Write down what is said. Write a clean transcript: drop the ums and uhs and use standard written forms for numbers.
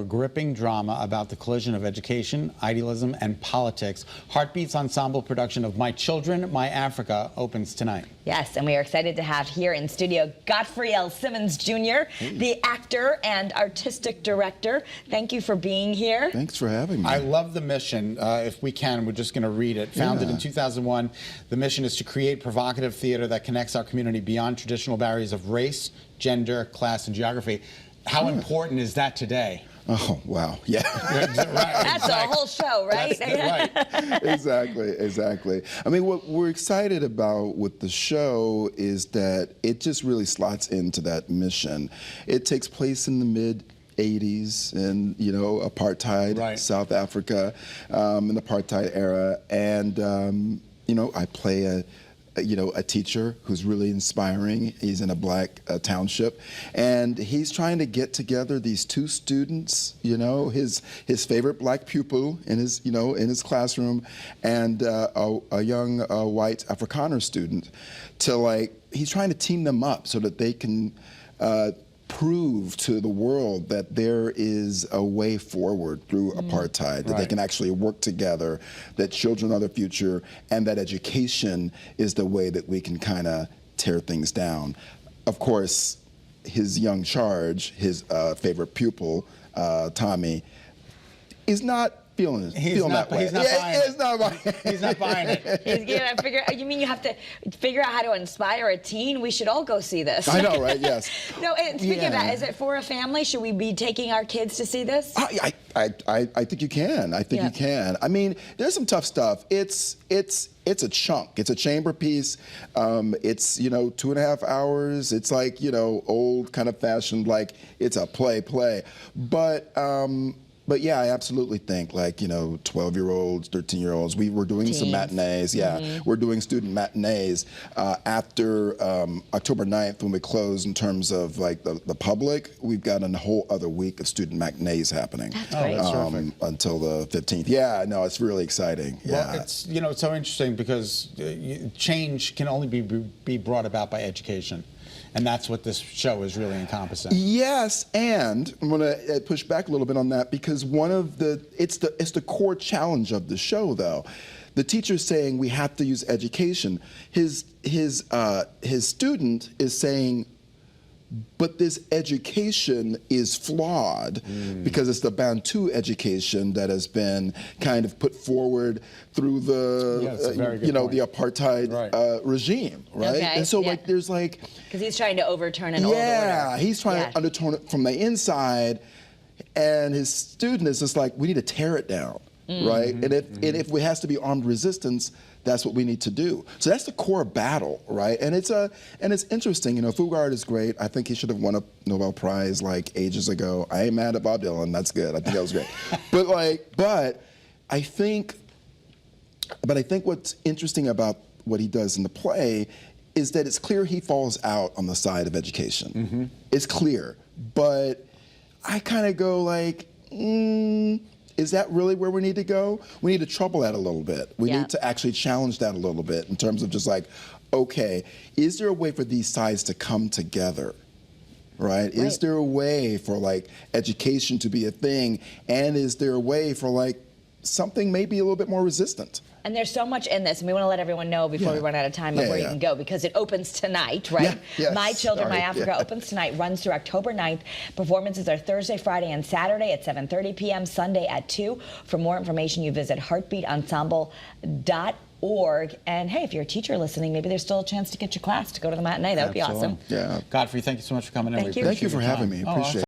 A gripping drama about the collision of education, idealism, and politics. Heartbeat's ensemble production of My Children, My Africa opens tonight. Yes, and we are excited to have here in studio Godfrey L. Simmons Jr., the actor and artistic director. Thank you for being here. Thanks for having me. I love the mission. If we can, we're just going to read it. Founded in 2001, the mission is to create provocative theater that connects our community beyond traditional barriers of race, gender, class, and geography. How important is that today? Oh, wow. Yeah. That's a whole show, right? Right. Exactly. I mean, what we're excited about with the show is that it just really slots into that mission. It takes place in the mid-'80s in, apartheid, South Africa, in the apartheid era. And, I play a teacher who's really inspiring. He's in a black township, and he's trying to get together these two students, his favorite black pupil in his classroom, and a young white Afrikaner student, he's trying to team them up so that they can prove to the world that there is a way forward through apartheid, that they can actually work together, that children are the future, and that education is the way that we can kind of tear things down. Of course, his young charge, his favorite pupil, Tommy, is not feeling that way. He's not buying it. He's gonna figure. You mean you have to figure out how to inspire a teen? We should all go see this. I know, right? Yes. No, and speaking of that, is it for a family? Should we be taking our kids to see this? I think you can. I think you can. I mean, there's some tough stuff. It's a chunk. It's a chamber piece. It's 2.5 hours. It's like old kind of fashioned, like it's a play. But yeah, I absolutely think 12-year-olds, 13-year-olds. We're doing some matinees. Yeah, we're doing student matinees after October 9th when we close in terms of the public. We've got a whole other week of student matinees happening. That's great. That's until the 15th. Yeah, no, it's really exciting. Yeah. Well, it's it's so interesting because change can only be brought about by education. And that's what this show is really encompassing. Yes, and I'm going to push back a little bit on that because it's the core challenge of the show, though. The teacher's saying we have to use education. His student is saying, but this education is flawed because it's the Bantu education that has been kind of put forward through the the apartheid regime, right? Okay. And so there's because he's trying to overturn an old order. Yeah, he's trying to undertone it from the inside, and his student is just like, we need to tear it down, right? And if it has to be armed resistance, that's what we need to do. So that's the core battle, right? And it's interesting. Fugard is great. I think he should have won a Nobel Prize ages ago. I ain't mad at Bob Dylan. That's good. I think that was great. but I think what's interesting about what he does in the play is that it's clear he falls out on the side of education. It's clear, but I kind of go is that really where we need to go? We need to trouble that a little bit. We need to actually challenge that a little bit in terms of just okay, is there a way for these sides to come together? Right? Is there a way for education to be a thing? And is there a way for something maybe a little bit more resistant? And there's so much in this, and we want to let everyone know before we run out of time of where you can go, because it opens tonight, right? Yes. My Children, My Africa opens tonight, runs through October 9th. Performances are Thursday, Friday, and Saturday at 7:30 p.m., Sunday at 2. For more information, you visit heartbeatensemble.org. And hey, if you're a teacher listening, maybe there's still a chance to get your class to go to the matinee. That would be awesome. Yeah. Godfrey, thank you so much for coming in. Thank you. Thank you for having me. Appreciate it.